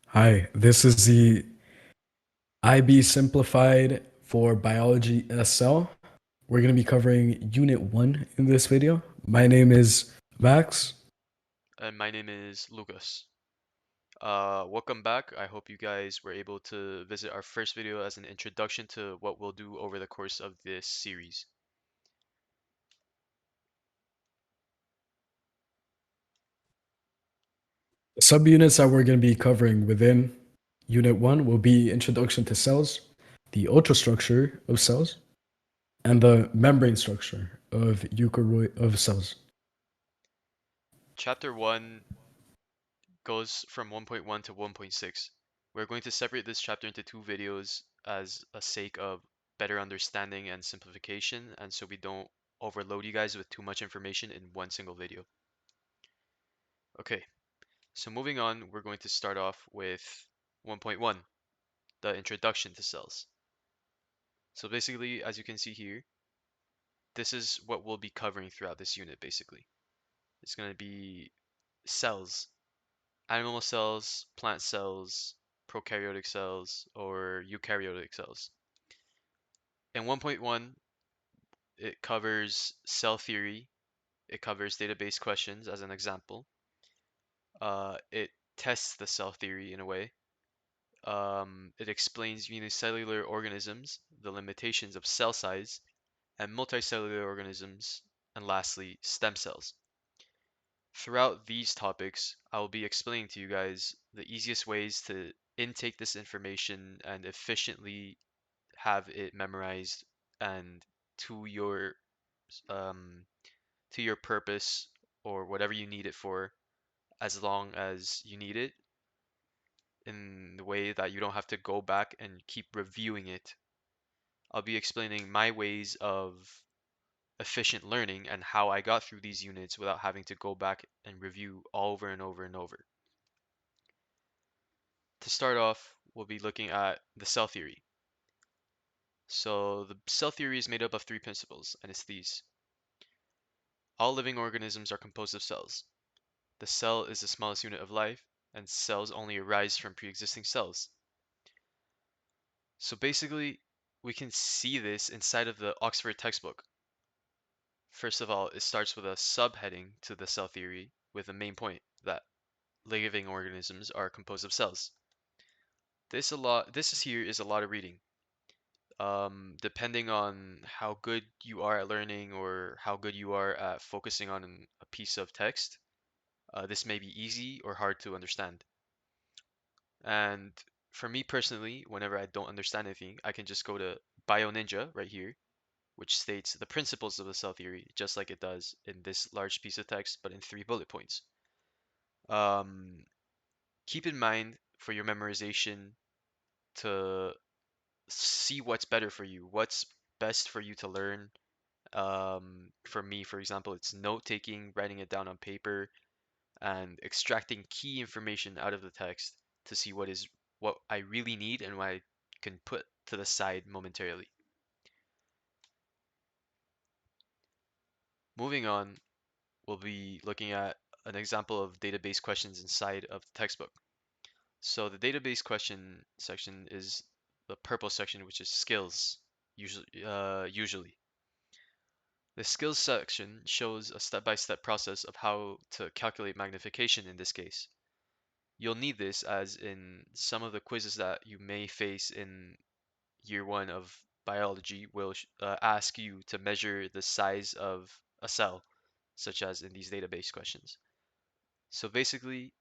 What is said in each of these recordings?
Hi, this is the IB Simplified for Biology SL. We're going to be covering Unit 1 in this video. My name is Max. And my name is Lucas. Welcome back. I hope you guys were able to visit our first video as an introduction to what we'll do over the course of this series. The subunits that we're going to be covering within Unit 1 will be Introduction to Cells, the ultrastructure of cells, and the membrane structure of eukaryote of cells. Chapter 1 goes from 1.1 to 1.6. We're going to separate this chapter into two videos as a sake of better understanding and simplification, and so we don't overload you guys with too much information in one single video. Okay, so moving on, we're going to start off with 1.1, the introduction to cells. So basically, as you can see here, this is what we'll be covering throughout this unit, basically. It's going to be cells, animal cells, plant cells, prokaryotic cells, or eukaryotic cells. In 1.1, it covers cell theory, it covers database questions as an example. It tests the cell theory in a way. It explains unicellular organisms, the limitations of cell size, and multicellular organisms, and lastly, stem cells. Throughout these topics, I will be explaining to you guys the easiest ways to intake this information and efficiently have it memorized and to your um, to your purpose or whatever you need it for, as long as you need it, in the way that you don't have to go back and keep reviewing it. I'll be explaining my ways of efficient learning and how I got through these units without having to go back and review over and over and over. To start off, we'll be looking at the cell theory. So the cell theory is made up of three principles, and it's these. All living organisms are composed of cells. The cell is the smallest unit of life, and cells only arise from pre-existing cells. So basically, we can see this inside of the Oxford textbook. First of all, it starts with a subheading to the cell theory with the main point that living organisms are composed of cells. This is here is a lot of reading. Depending on how good you are at learning or how good you are at focusing on a piece of text, this may be easy or hard to understand. And for me personally, whenever I don't understand anything, I can just go to BioNinja right here, which states the principles of the cell theory, just like it does in this large piece of text, but in 3 bullet points. Um, Keep in mind for your memorization to see what's better for you, what's best for you to learn. For me, for example, it's note taking, writing it down on paper, and extracting key information out of the text to see what I really need and what I can put to the side momentarily. Moving on, we'll be looking at an example of database questions inside of the textbook. So the database question section is the purple section, which is skills, usually. The skills section shows a step-by-step process of how to calculate magnification in this case. You'll need this as in some of the quizzes that you may face in year one of biology will ask you to measure the size of a cell, such as in these database questions. So basically,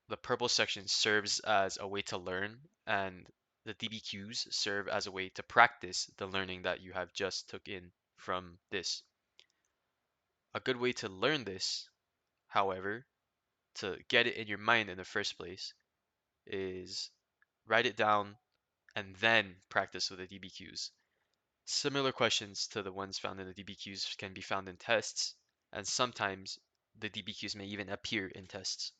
the purple section serves as a way to learn, and the DBQs serve as a way to practice the learning that you have just took in from this. A good way to learn this, however, to get it in your mind in the first place, is write it down and then practice with the DBQs. Similar questions to the ones found in the DBQs can be found in tests, and sometimes the DBQs may even appear in tests.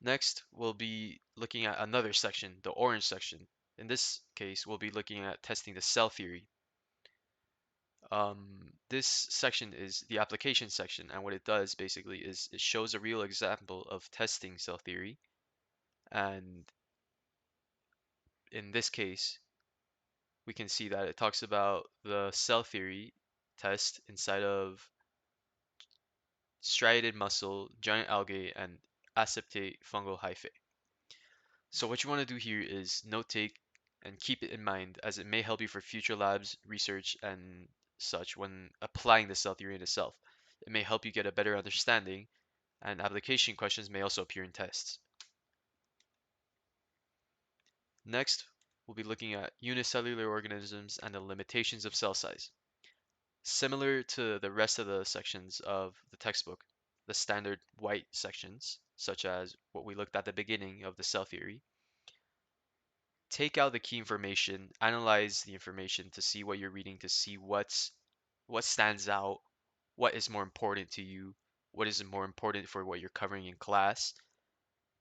Next, we'll be looking at another section, the orange section. In this case, we'll be looking at testing the cell theory. This section is the application section, and what it does basically is it shows a real example of testing cell theory. And in this case, we can see that it talks about the cell theory test inside of striated mussel, giant algae, and aseptate fungal hyphae. So what you want to do here is note take and keep it in mind, as it may help you for future labs, research, and such when applying the cell theory in itself. It may help you get a better understanding, and application questions may also appear in tests. Next, we'll be looking at unicellular organisms and the limitations of cell size. Similar to the rest of the sections of the textbook, the standard white sections, such as what we looked at the beginning of the cell theory, take out the key information, analyze the information to see what you're reading, to see what stands out, what is more important to you, what is more important for what you're covering in class,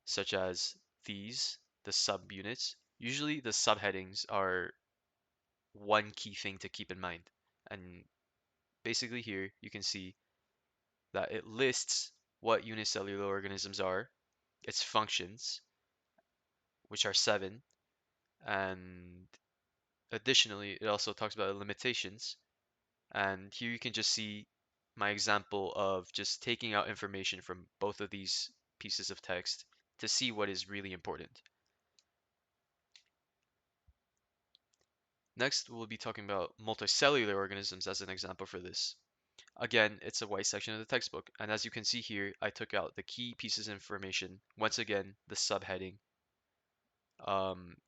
such as these, the subunits. Usually the subheadings are one key thing to keep in mind. And basically here you can see that it lists what unicellular organisms are, its functions, which are 7, and additionally it also talks about the limitations. And here you can just see my example of just taking out information from both of these pieces of text to see what is really important. Next, we'll be talking about multicellular organisms as an example for this. Again, it's a white section of the textbook, and as you can see here, I took out the key pieces of information. Once again, the subheading,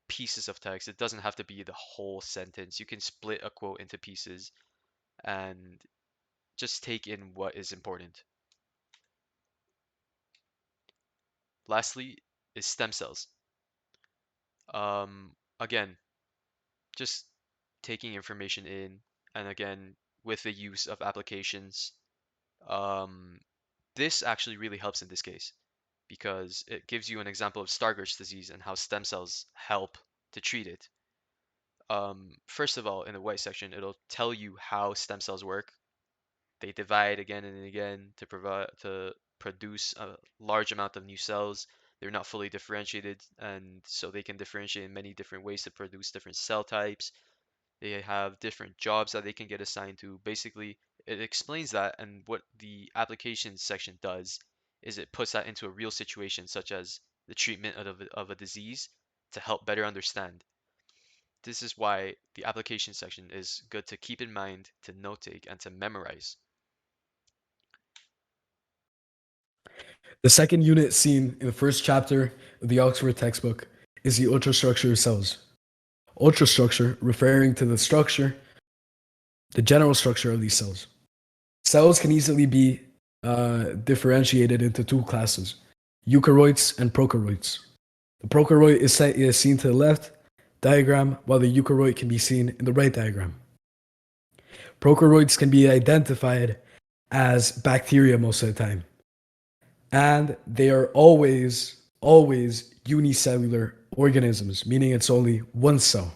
pieces of text. It doesn't have to be the whole sentence. You can split a quote into pieces and just take in what is important. Lastly is stem cells. Again, just taking information in, and again, with the use of applications. This actually really helps in this case because it gives you an example of Stargardt's disease and how stem cells help to treat it. First of all, in the white section, it'll tell you how stem cells work. They divide again and again to produce a large amount of new cells. They're not fully differentiated, and so they can differentiate in many different ways to produce different cell types. They have different jobs that they can get assigned to. Basically, it explains that, and what the applications section does is it puts that into a real situation, such as the treatment of a disease, to help better understand. This is why the application section is good to keep in mind, to note take, and to memorize. The second unit seen in the first chapter of the Oxford textbook is the ultrastructure of cells. Ultrastructure referring to the structure, the general structure of these cells. Cells can easily be differentiated into two classes, eukaryotes and prokaryotes. The prokaryote is seen to the left diagram, while the eukaryote can be seen in the right diagram. Prokaryotes can be identified as bacteria most of the time, and they are always unicellular organisms, meaning it's only one cell.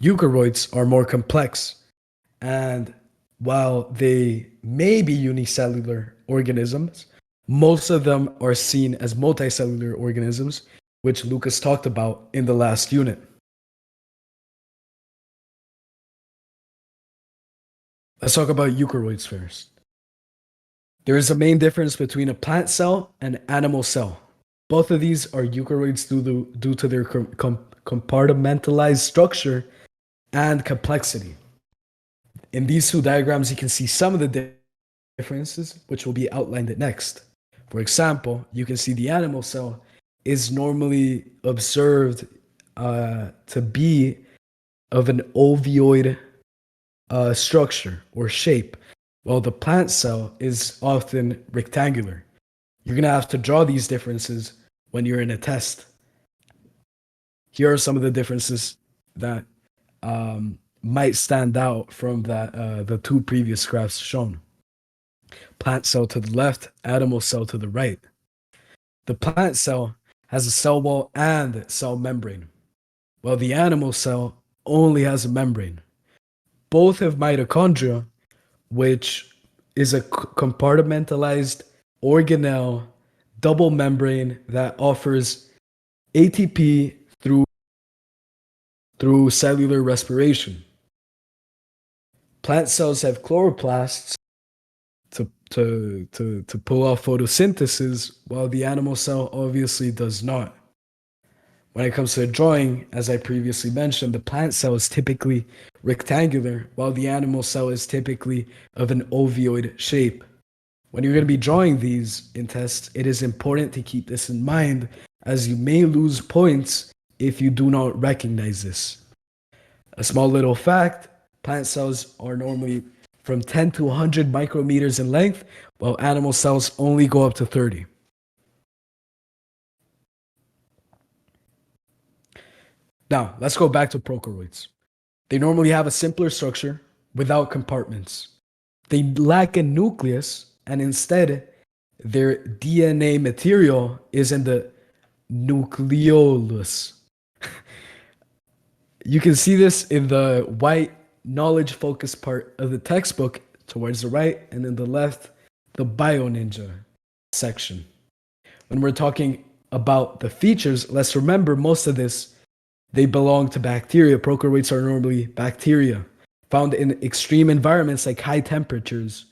Eukaryotes are more complex, and while they may be unicellular organisms, most of them are seen as multicellular organisms, which Lucas talked about in the last unit. Let's talk about eukaryotes first. There is a main difference between a plant cell and animal cell. Both of these are eukaryotes due to their compartmentalized structure and complexity. In these two diagrams, you can see some of the differences, which will be outlined next. For example, you can see the animal cell is normally observed to be of an ovoid structure or shape, while the plant cell is often rectangular. You're going to have to draw these differences when you're in a test. Here are some of the differences that might stand out from the two previous graphs shown. Plant cell to the left, animal cell to the right. The plant cell has a cell wall and cell membrane, while the animal cell only has a membrane. both have mitochondria, which is a compartmentalized organelle double membrane that offers ATP through cellular respiration. Plant cells have chloroplasts to pull off photosynthesis, while the animal cell obviously does not. When it comes to drawing, as I previously mentioned, the plant cell is typically rectangular, while the animal cell is typically of an ovoid shape. When you're going to be drawing these in tests, it is important to keep this in mind, as you may lose points if you do not recognize this. A small little fact, plant cells are normally from 10 to 100 micrometers in length, while animal cells only go up to 30. Now, let's go back to prokaryotes. They normally have a simpler structure without compartments. They lack a nucleus, and instead, their DNA material is in the nucleolus. You can see this in the white knowledge focused part of the textbook towards the right, and in the left, the BioNinja section. When we're talking about the features, let's remember most of this, they belong to bacteria. Prokaryotes are normally bacteria found in extreme environments like high temperatures,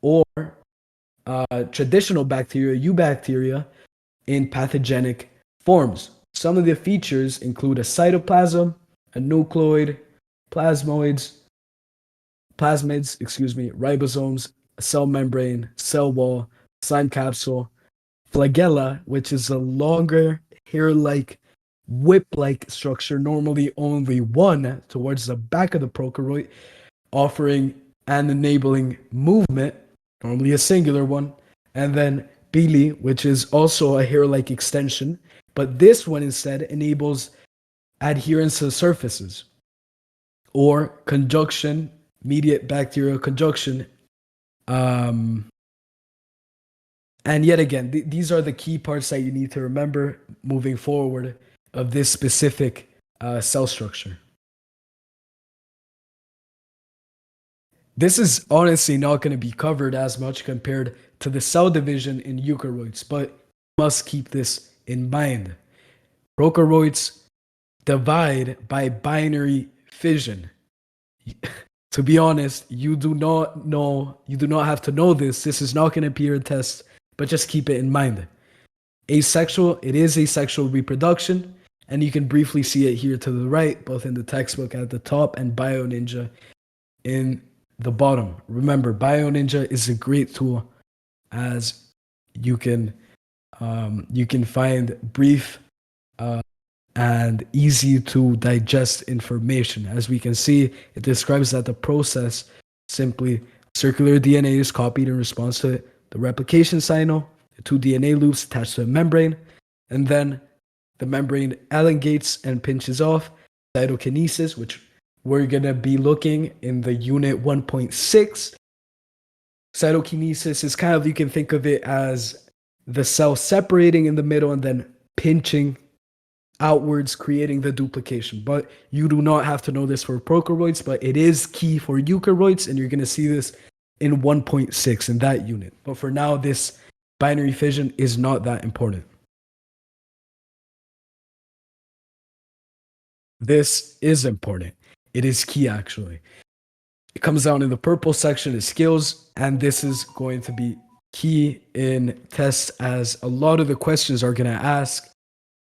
or traditional bacteria, eubacteria, in pathogenic forms. Some of the features include a cytoplasm, a nucleoid, plasmids, ribosomes, a cell membrane, cell wall, slime capsule, flagella, which is a longer hair-like, whip-like structure, normally only one towards the back of the prokaryote, offering and enabling movement, normally a singular one, and then pili, which is also a hair-like extension, but this one instead enables adherence to surfaces, or conjunction, mediate bacterial conjunction. And yet again, these are the key parts that you need to remember moving forward of this specific cell structure. This is honestly not going to be covered as much compared to the cell division in eukaryotes, but you must keep this in mind. Prokaryotes divide by binary fission. To be honest, you do not have to know this. This is not going to appear in tests, but just keep it in mind. Asexual, it is asexual reproduction, and you can briefly see it here to the right, both in the textbook at the top and BioNinja in the bottom. Remember, BioNinja is a great tool, as you can find brief and easy to digest information. As we can see, it describes that the process simply circular DNA is copied in response to the replication signal, the two DNA loops attached to a membrane, and then the membrane elongates and pinches off. Cytokinesis, which we're going to be looking in the unit 1.6. Cytokinesis is kind of, you can think of it as the cell separating in the middle and then pinching outwards, creating the duplication. But you do not have to know this for prokaryotes, but it is key for eukaryotes, and you're going to see this in 1.6 in that unit. But for now, this binary fission is not that important. This is important. It is key, actually. It comes down in the purple section, is skills, and this is going to be key in tests, as a lot of the questions are going to ask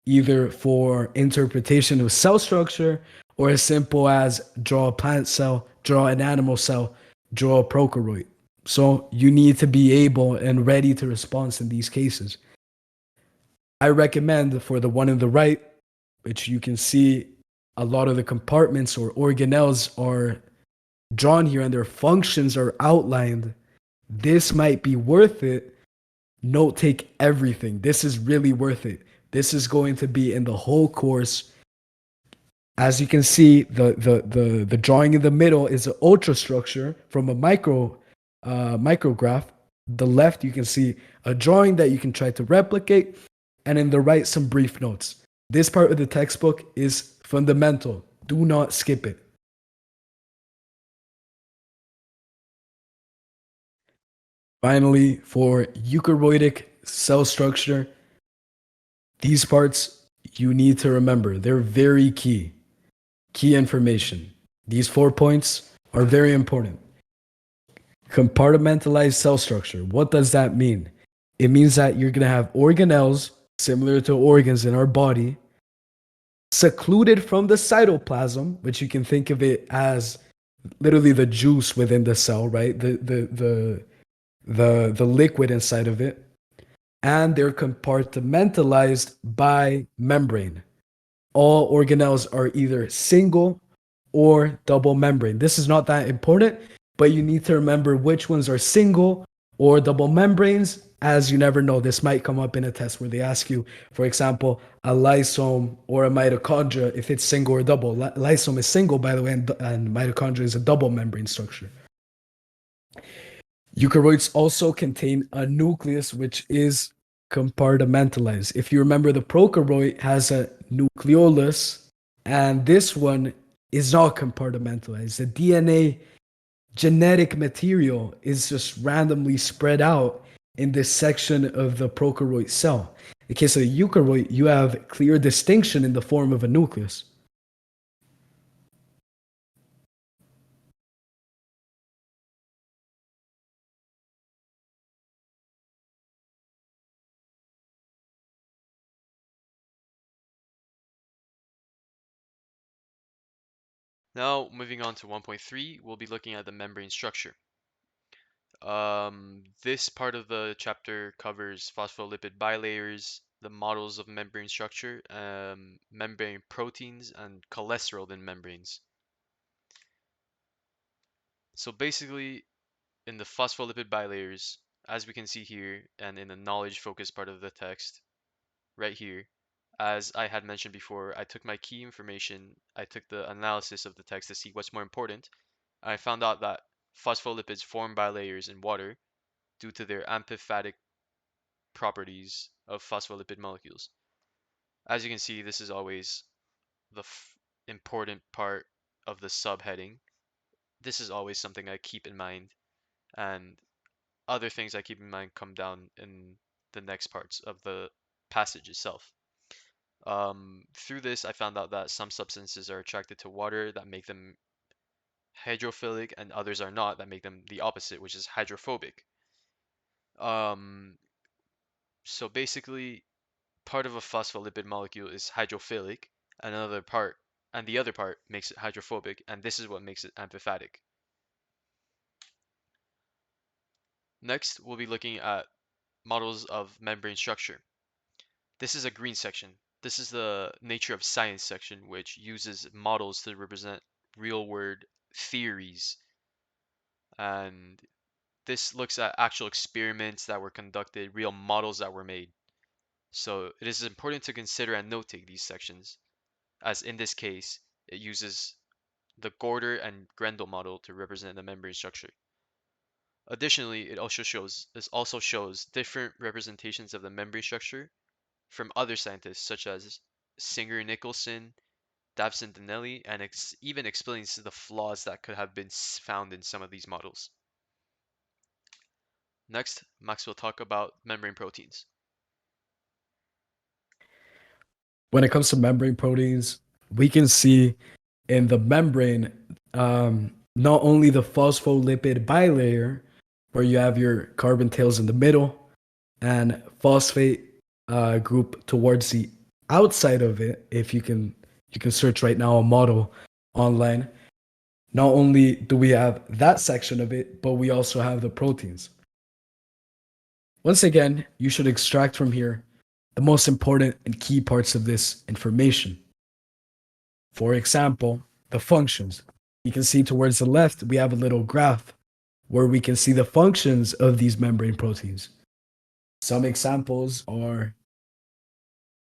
either for interpretation of cell structure, or as simple as draw a plant cell, draw an animal cell, draw a prokaryote. So you need to be able and ready to respond in these cases. I recommend for the one on the right, which you can see a lot of the compartments or organelles are drawn here and their functions are outlined. This might be worth it. Note take everything. This is really worth it. This is going to be in the whole course. As you can see, the drawing in the middle is an ultrastructure from a micrograph. The left, you can see a drawing that you can try to replicate, and in the right, some brief notes. This part of the textbook is fundamental. Do not skip it. Finally, for eukaryotic cell structure, these parts you need to remember. They're very key. Key information. These 4 points are very important. Compartmentalized cell structure. What does that mean? It means that you're going to have organelles similar to organs in our body, secluded from the cytoplasm, which you can think of it as literally the juice within the cell, right? The liquid inside of it, and they're compartmentalized by membrane. All organelles are either single or double membrane. This is not that important, but you need to remember which ones are single or double membranes, as you never know. This might come up in a test where they ask you, for example, a lysosome or a mitochondria, if it's single or double. Lysosome is single, by the way, and mitochondria is a double membrane structure. Eukaryotes also contain a nucleus, which is compartmentalized. If you remember, the prokaryote has a nucleolus, and this one is not compartmentalized. The DNA genetic material is just randomly spread out in this section of the prokaryote cell. In the case of the eukaryote, you have clear distinction in the form of a nucleus. Now, moving on to 1.3, we'll be looking at the membrane structure. This part of the chapter covers phospholipid bilayers, the models of membrane structure, membrane proteins, and cholesterol in membranes. So basically, in the phospholipid bilayers, as we can see here, and in the knowledge-focused part of the text, right here, as I had mentioned before, I took my key information, I took the analysis of the text to see what's more important. I found out that phospholipids form bilayers in water due to their amphipathic properties of phospholipid molecules. As you can see, this is always the important part of the subheading. This is always something I keep in mind, and other things I keep in mind come down in the next parts of the passage itself. Through this, I found out that some substances are attracted to water that make them hydrophilic, and others are not that make them the opposite, which is hydrophobic. Um, so basically, part of a phospholipid molecule is hydrophilic, and the other part makes it hydrophobic, and this is what makes it amphipathic. Next, we'll be looking at models of membrane structure. This is a green section. This is the nature of science section, which uses models to represent real-world theories. And this looks at actual experiments that were conducted, real models that were made. So it is important to consider and notate these sections, as in this case, it uses the Gorder and Grendel model to represent the membrane structure. Additionally, this also shows different representations of the membrane structure from other scientists such as Singer-Nicholson, Davison-Donnelly, and even explains the flaws that could have been found in some of these models. Next, Max will talk about membrane proteins. When it comes to membrane proteins, we can see in the membrane not only the phospholipid bilayer, where you have your carbon tails in the middle and phosphate group towards the outside of it. If you can search right now a model online. Not only do we have that section of it, but we also have the proteins. Once again, you should extract from here the most important and key parts of this information. For example, the functions. You can see towards the left, we have a little graph where we can see the functions of these membrane proteins. Some examples are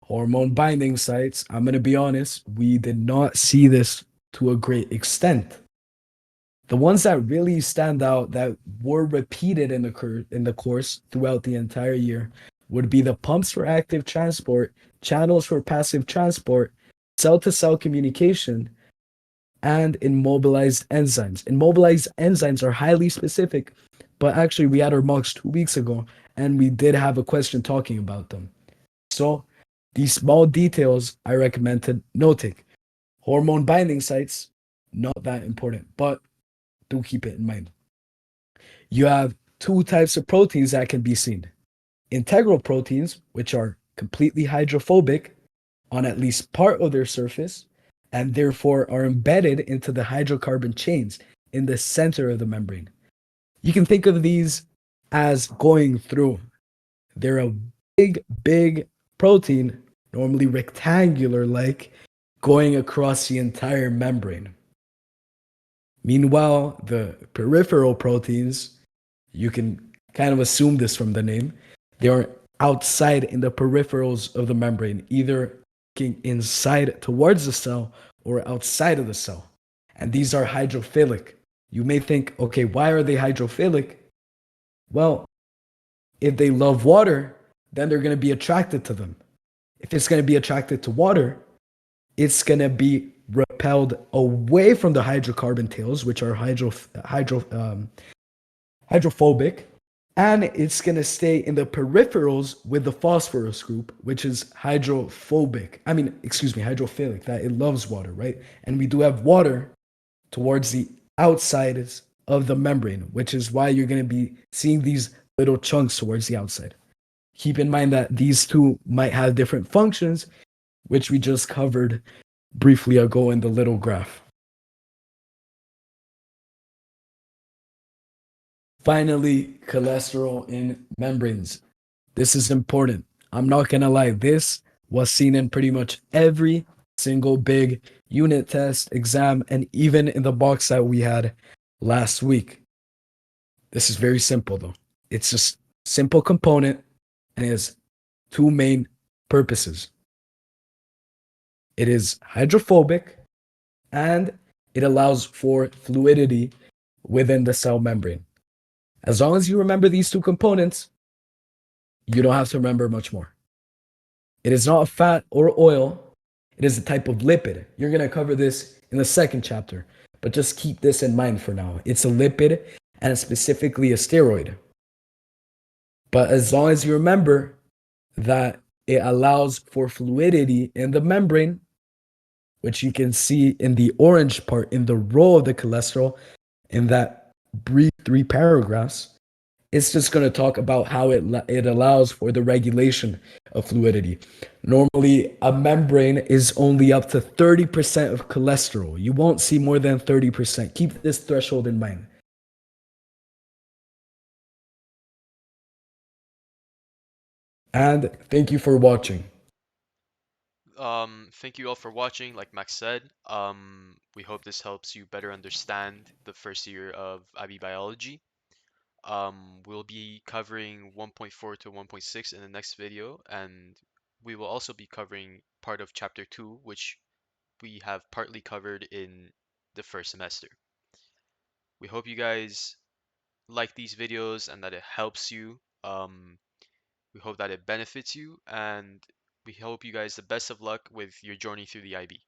hormone binding sites. I'm going to be honest, we did not see this to a great extent. The ones that really stand out that were repeated in the course throughout the entire year would be the pumps for active transport, channels for passive transport, cell-to-cell communication, and immobilized enzymes. Immobilized enzymes are highly specific but actually we had our mocks 2 weeks ago and we did have a question talking about them. So these small details I recommend to noting. Hormone binding sites, not that important, but do keep it in mind. You have two types of proteins that can be seen. Integral proteins, which are completely hydrophobic on at least part of their surface, and therefore are embedded into the hydrocarbon chains in the center of the membrane. You can think of these as going through. They're a big protein, normally rectangular like, going across the entire membrane. Meanwhile, the peripheral proteins, you can kind of assume this from the name, they are outside in the peripherals of the membrane, either inside towards the cell or outside of the cell. And these are hydrophilic. You may think, okay, why are they hydrophilic? Well, if they love water, then they're going to be attracted to them. If it's going to be attracted to water, it's going to be repelled away from the hydrocarbon tails, which are hydrophobic, and it's going to stay in the peripherals with the phosphorus group, which is hydrophilic, that it loves water, right? And we do have water towards the outsides of the membrane, which is why you're going to be seeing these little chunks towards the outside. Keep in mind that these two might have different functions, which we just covered briefly ago in the little graph. Finally, cholesterol in membranes. This is important. I'm not going to lie, this was seen in pretty much every single big unit test, exam, and even in the box that we had last week. This is very simple though. It's just simple component and it has two main purposes. It is hydrophobic and it allows for fluidity within the cell membrane. As long as you remember these two components, you don't have to remember much more. It is not a fat or oil. It is a type of lipid. You're going to cover this in the second chapter, but just keep this in mind for now. It's a lipid and specifically a steroid. But as long as you remember that it allows for fluidity in the membrane, which you can see in the orange part in the row of the cholesterol in that brief 3 paragraphs, it's just going to talk about how it allows for the regulation of fluidity. Normally, a membrane is only up to 30% of cholesterol. You won't see more than 30%. Keep this threshold in mind. And thank you for watching. Thank you all for watching. Like Max said, we hope this helps you better understand the first year of IB biology. We'll be covering 1.4 to 1.6 in the next video, and we will also be covering part of chapter 2, which we have partly covered in the first semester. We hope you guys like these videos and that it helps you. We hope that it benefits you, and we hope you guys the best of luck with your journey through the IB.